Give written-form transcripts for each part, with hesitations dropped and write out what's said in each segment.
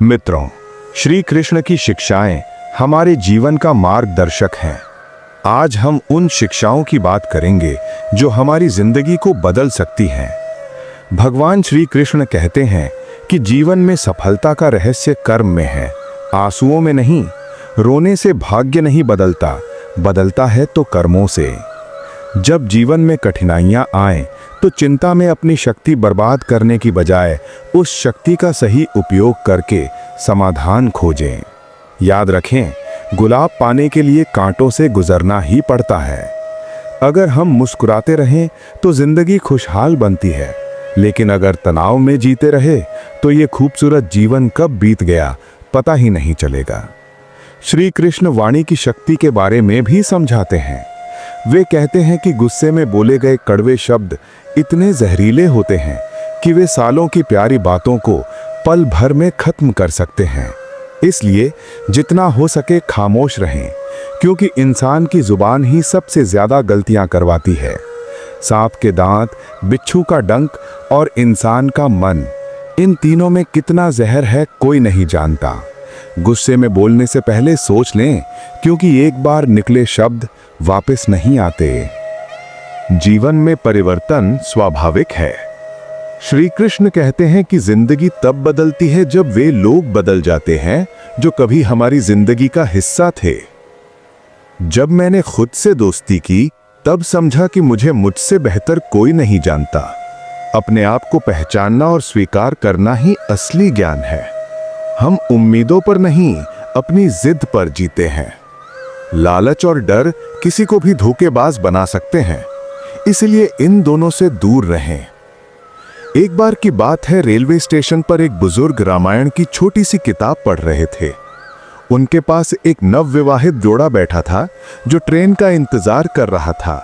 मित्रों, श्री कृष्ण की शिक्षाएं हमारे जीवन का मार्गदर्शक हैं। आज हम उन शिक्षाओं की बात करेंगे जो हमारी जिंदगी को बदल सकती हैं। भगवान श्री कृष्ण कहते हैं कि जीवन में सफलता का रहस्य कर्म में है, आंसुओं में नहीं। रोने से भाग्य नहीं बदलता, बदलता है तो कर्मों से। जब जीवन में कठिनाइयां आएं, तो चिंता में अपनी शक्ति बर्बाद करने की बजाय उस शक्ति का सही उपयोग करके समाधान खोजें। याद रखें, गुलाब पाने के लिए कांटों से गुजरना ही पड़ता है। अगर हम मुस्कुराते रहें तो जिंदगी खुशहाल बनती है, लेकिन अगर तनाव में जीते रहे तो ये खूबसूरत जीवन कब बीत गया पता ही नहीं चलेगा। श्री कृष्ण वाणी की शक्ति के बारे में भी समझाते हैं। वे कहते हैं कि गुस्से में बोले गए कड़वे शब्द इतने जहरीले होते हैं कि वे सालों की प्यारी बातों को पल भर में खत्म कर सकते हैं। इसलिए जितना हो सके खामोश रहें, क्योंकि इंसान की जुबान ही सबसे ज्यादा गलतियां करवाती है। सांप के दांत, बिच्छू का डंक और इंसान का मन, इन तीनों में कितना जहर है कोई नहीं जानता। गुस्से में बोलने से पहले सोच लें, क्योंकि एक बार निकले शब्द वापस नहीं आते। जीवन में परिवर्तन स्वाभाविक है। श्री कृष्ण कहते हैं कि जिंदगी तब बदलती है जब वे लोग बदल जाते हैं जो कभी हमारी जिंदगी का हिस्सा थे। जब मैंने खुद से दोस्ती की, तब समझा कि मुझे मुझसे बेहतर कोई नहीं जानता। अपने आप को पहचानना और स्वीकार करना ही असली ज्ञान है। हम उम्मीदों पर नहीं, अपनी जिद पर जीते हैं। लालच और डर किसी को भी धोखेबाज बना सकते हैं, इसलिए इन दोनों से दूर रहें। एक बार की बात है, रेलवे स्टेशन पर एक बुजुर्ग रामायण की छोटी सी किताब पढ़ रहे थे। उनके पास एक नवविवाहित जोड़ा बैठा था जो ट्रेन का इंतजार कर रहा था।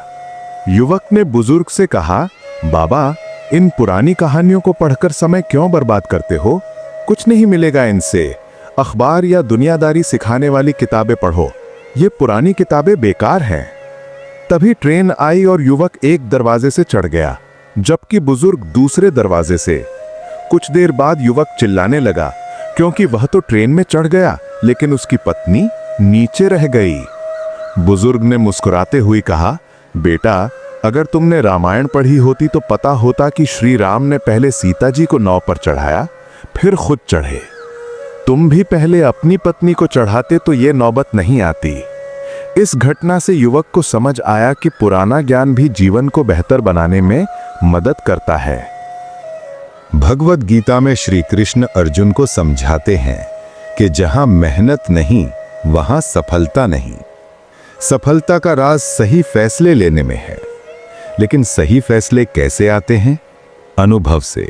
युवक ने बुजुर्ग से कहा, बाबा, इन पुरानी कहानियों को पढ़कर समय क्यों बर्बाद करते हो? कुछ नहीं मिलेगा इनसे। अखबार या दुनियादारी सिखाने वाली किताबें पढ़ो, ये पुरानी किताबें बेकार हैं। तभी ट्रेन आई और युवक एक दरवाजे से चढ़ गया, जबकि बुजुर्ग दूसरे दरवाजे से। कुछ देर बाद युवक चिल्लाने लगा, क्योंकि वह तो ट्रेन में चढ़ गया, लेकिन उसकी पत्नी नीचे रह गई। बुजुर्ग ने मुस्कुराते हुए कहा, बेटा, अगर तुमने रामायण पढ़ी होती तो पता होता कि श्री राम ने पहले सीता जी को नाव पर चढ़ाया, फिर खुद चढ़े। तुम भी पहले अपनी पत्नी को चढ़ाते तो ये नौबत नहीं आती। इस घटना से युवक को समझ आया कि पुराना ज्ञान भी जीवन को बेहतर बनाने में मदद करता है। भगवद गीता में श्री कृष्ण अर्जुन को समझाते हैं कि जहां मेहनत नहीं, वहां सफलता नहीं। सफलता का राज सही फैसले लेने में है। लेकिन सही फैसले कैसे आते हैं? अनुभव से।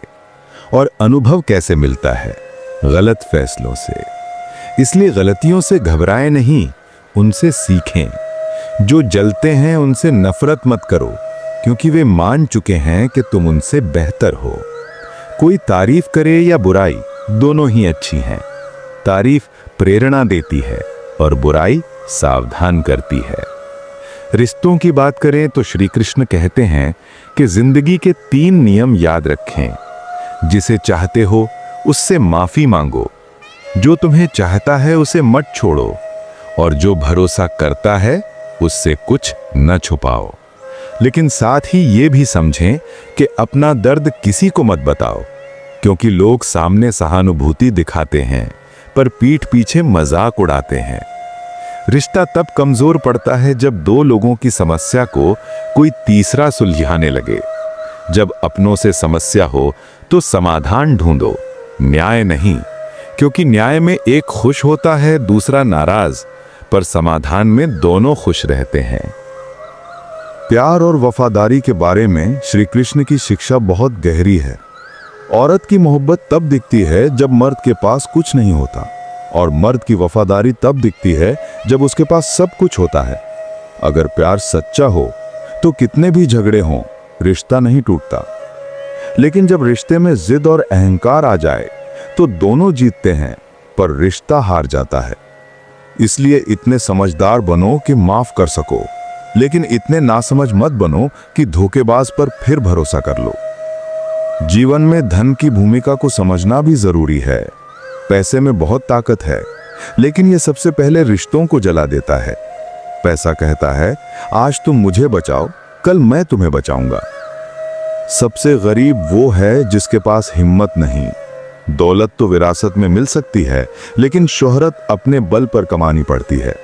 और अनुभव कैसे मिलता है? गलत फैसलों से। इसलिए गलतियों से घबराएं नहीं, उनसे सीखें। जो जलते हैं उनसे नफरत मत करो, क्योंकि वे मान चुके हैं कि तुम उनसे बेहतर हो। कोई तारीफ करे या बुराई, दोनों ही अच्छी हैं। तारीफ प्रेरणा देती है और बुराई सावधान करती है। रिश्तों की बात करें तो श्री कृष्ण कहते हैं कि जिंदगी के 3 नियम याद रखें। जिसे चाहते हो उससे माफी मांगो, जो तुम्हें चाहता है उसे मत छोड़ो, और जो भरोसा करता है उससे कुछ न छुपाओ। लेकिन साथ ही ये भी समझें कि अपना दर्द किसी को मत बताओ, क्योंकि लोग सामने सहानुभूति दिखाते हैं पर पीठ पीछे मजाक उड़ाते हैं। रिश्ता तब कमजोर पड़ता है जब 2 लोगों की समस्या को कोई तीसरा सुलझाने लगे। जब अपनों से समस्या हो तो समाधान ढूंढो, न्याय नहीं, क्योंकि न्याय में एक खुश होता है, दूसरा नाराज, पर समाधान में दोनों खुश रहते हैं। प्यार और वफादारी के बारे में श्री कृष्ण की शिक्षा बहुत गहरी है। औरत की मोहब्बत तब दिखती है जब मर्द के पास कुछ नहीं होता, और मर्द की वफादारी तब दिखती है जब उसके पास सब कुछ होता है। अगर प्यार सच्चा हो तो कितने भी झगड़े हों, रिश्ता नहीं टूटता। लेकिन जब रिश्ते में जिद और अहंकार आ जाए तो दोनों जीतते हैं, पर रिश्ता हार जाता है। इसलिए इतने समझदार बनो कि माफ कर सको, लेकिन इतने नासमझ मत बनो कि धोखेबाज पर फिर भरोसा कर लो। जीवन में धन की भूमिका को समझना भी जरूरी है। पैसे में बहुत ताकत है, लेकिन यह सबसे पहले रिश्तों को जला देता है। पैसा कहता है, आज तुम मुझे बचाओ, कल मैं तुम्हें बचाऊंगा। सबसे गरीब वो है जिसके पास हिम्मत नहीं। दौलत तो विरासत में मिल सकती है, लेकिन शोहरत अपने बल पर कमानी पड़ती है।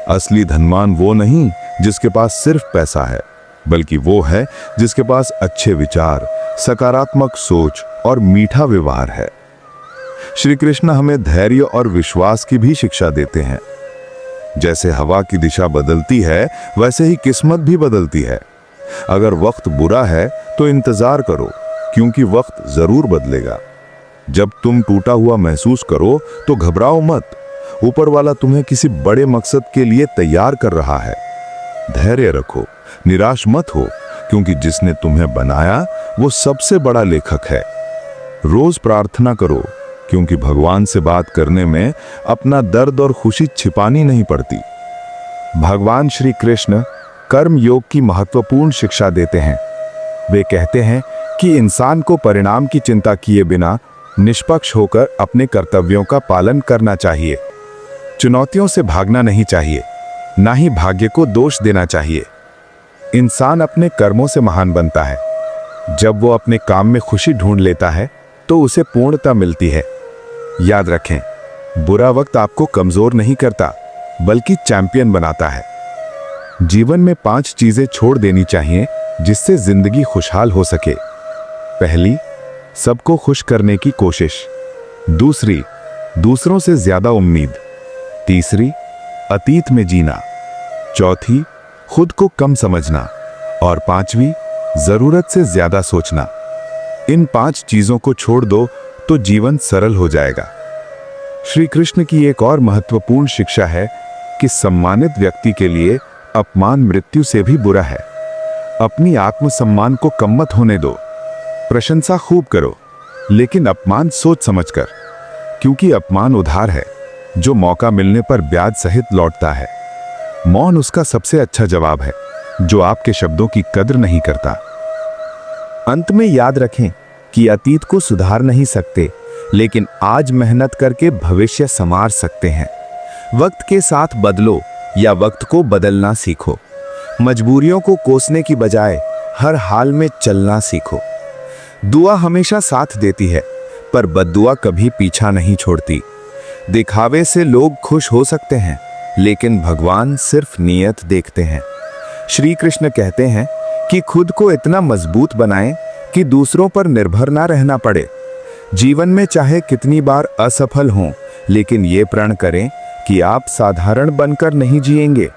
असली धनवान वो नहीं जिसके पास सिर्फ पैसा है, बल्कि वो है जिसके पास अच्छे विचार, सकारात्मक सोच और मीठा व्यवहार है। श्री कृष्ण हमें धैर्य और विश्वास की भी शिक्षा देते हैं। जैसे हवा की दिशा बदलती है, वैसे ही किस्मत भी बदलती है। अगर वक्त बुरा है तो इंतजार करो, क्योंकि वक्त जरूर बदलेगा। जब तुम टूटा हुआ महसूस करो तो घबराओ मत। ऊपर वाला तुम्हें किसी बड़े मकसद के लिए तैयार कर रहा है। धैर्य रखो, निराश मत हो, क्योंकि जिसने तुम्हें बनाया वो सबसे बड़ा लेखक है। रोज प्रार्थना करो, क्योंकि भगवान से बात करने में अपना दर्द और खुशी छिपानी नहीं पड़ती। भगवान श्री कृष्ण कर्म योग की महत्वपूर्ण शिक्षा देते हैं। वे कहते हैं कि इंसान को परिणाम की चिंता किए बिना निष्पक्ष होकर अपने कर्तव्यों का पालन करना चाहिए। चुनौतियों से भागना नहीं चाहिए, ना ही भाग्य को दोष देना चाहिए। इंसान अपने कर्मों से महान बनता है। जब वो अपने काम में खुशी ढूंढ लेता है तो उसे पूर्णता मिलती है। याद रखें, बुरा वक्त आपको कमजोर नहीं करता, बल्कि चैंपियन बनाता है। जीवन में 5 चीजें छोड़ देनी चाहिए जिससे जिंदगी खुशहाल हो सके। पहली, सबको खुश करने की कोशिश। दूसरी, दूसरों से ज्यादा उम्मीद। तीसरी, अतीत में जीना। चौथी, खुद को कम समझना। और पांचवी, जरूरत से ज्यादा सोचना। इन 5 चीजों को छोड़ दो तो जीवन सरल हो जाएगा। श्री कृष्ण की एक और महत्वपूर्ण शिक्षा है कि सम्मानित व्यक्ति के लिए अपमान मृत्यु से भी बुरा है। अपनी आत्मसम्मान को कम मत होने दो। प्रशंसा खूब करो, लेकिन अपमान सोच समझकर, क्योंकि अपमान उधार है जो मौका मिलने पर ब्याज सहित लौटता है। मौन उसका सबसे अच्छा जवाब है जो आपके शब्दों की कद्र नहीं करता। अंत में याद रखें कि अतीत को सुधार नहीं सकते, लेकिन आज मेहनत करके भविष्य संवार सकते हैं। वक्त के साथ बदलो या वक्त को बदलना सीखो। मजबूरियों को कोसने की बजाय हर हाल में चलना सीखो। दुआ हमेशा साथ देती है, पर बद्दुआ कभी पीछा नहीं छोड़ती। दिखावे से लोग खुश हो सकते हैं, लेकिन भगवान सिर्फ नीयत देखते हैं। श्री कृष्ण कहते हैं कि खुद को इतना मजबूत बनाएं कि दूसरों पर निर्भर ना रहना पड़े। जीवन में चाहे कितनी बार असफल हों, लेकिन ये प्रण करें कि आप साधारण बनकर नहीं जिएंगे।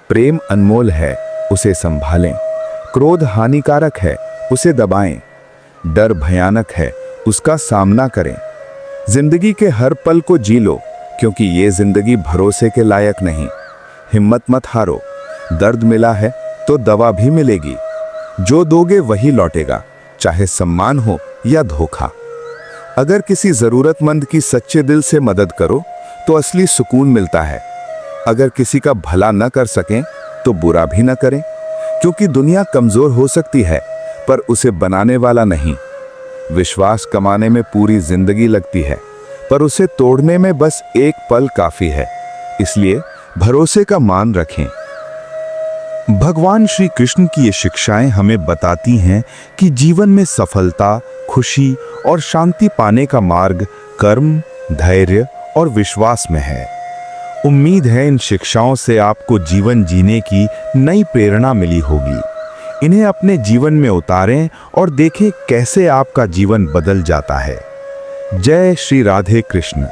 प्रेम अनमोल है, उसे संभालें। क्रोध हानिकारक है, उसे दबाएं। डर भयानक है, उसका सामना करें। जिंदगी के हर पल को जी लो, क्योंकि ये जिंदगी भरोसे के लायक नहीं। हिम्मत मत हारो। दर्द मिला है तो दवा भी मिलेगी। जो दोगे वही लौटेगा, चाहे सम्मान हो या धोखा। अगर किसी जरूरतमंद की सच्चे दिल से मदद करो तो असली सुकून मिलता है। अगर किसी का भला न कर सकें तो बुरा भी न करें, क्योंकि दुनिया कमजोर हो सकती है, पर उसे बनाने वाला नहीं। विश्वास कमाने में पूरी जिंदगी लगती है, पर उसे तोड़ने में बस एक पल काफी है। इसलिए भरोसे का मान रखें। भगवान श्री कृष्ण की ये शिक्षाएं हमें बताती हैं कि जीवन में सफलता, खुशी और शांति पाने का मार्ग कर्म, धैर्य और विश्वास में है। उम्मीद है इन शिक्षाओं से आपको जीवन जीने की नई प्रेरणा मिली होगी। इन्हें अपने जीवन में उतारें और देखें कैसे आपका जीवन बदल जाता है। जय श्री राधे कृष्ण।